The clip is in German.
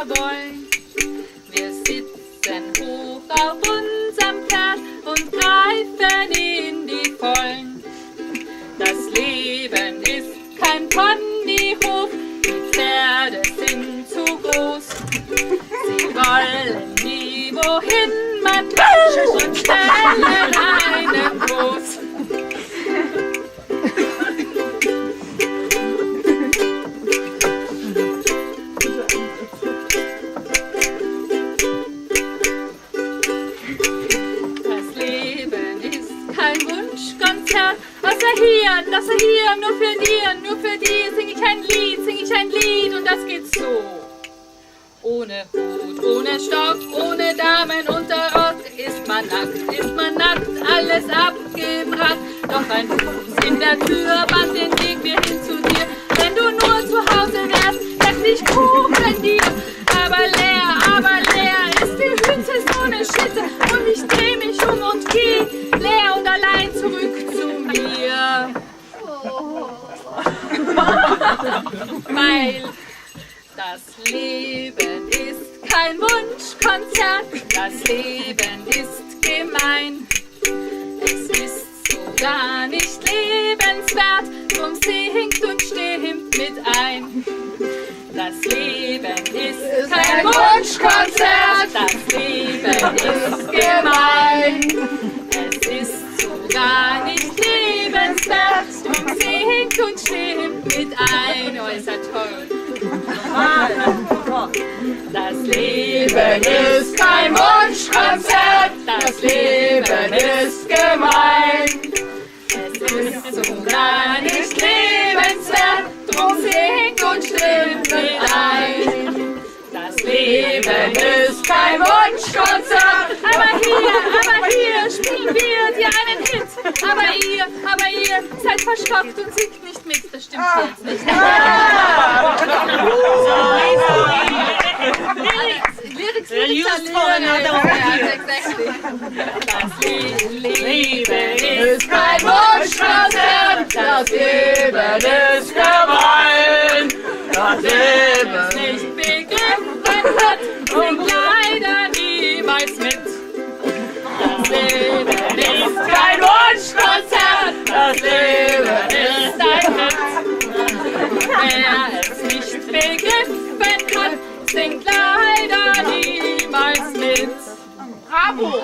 wir wollen. Wir sitzen hoch auf unserem Pferd und greifen in die Vollen. Das Leben ist kein Ponyhof, die Pferde sind zu groß. Sie wollen nie wohin man will und stellen einen groß. Das hier, nur für die, sing ich ein Lied und das geht so. Ohne Hut, ohne Stock, ohne Damenunterrock ist man nackt, alles abgebrannt. Doch ein Fuß in der Tür band den Weg mir hin zu dir. Wenn du nur zu Hause wärst, hätt ich Kuchen dir. Aber leer ist die Hütte so ne Schitte und ich dreh mich um und geh leer und allein zurück zu mir. Weil das Leben ist kein Wunschkonzert, das Leben ist gemein. Es ist so gar nicht lebenswert, drum singt und stimmt mit ein. Das Leben ist kein Wunschkonzert, das Leben ist gemein. Es ist so gar nicht lebenswert, drum singt und stimmt mit ein. Oh, ist ja toll. Das Leben ist kein Wunschkonzert, das Leben ist gemein. Es ist so gar nicht lebenswert, drum singt und stimmt mit ein. Das Leben ist kein Wunschkonzert, aber hier spielen wir dir einen Hit. Aber ihr seid verstockt und singt nicht mit, das stimmt jetzt nicht. Lyrics, Das Leben ist kein Wunschkonzert, das Leben ist gemein. Das Leben nicht begriffen hat, singt leider niemals mit. Das Leben ist kein Wunschkonzert, das Leben ist ein Hit. Wer es nicht begriffen hat, singt leider niemals mit. Bravo!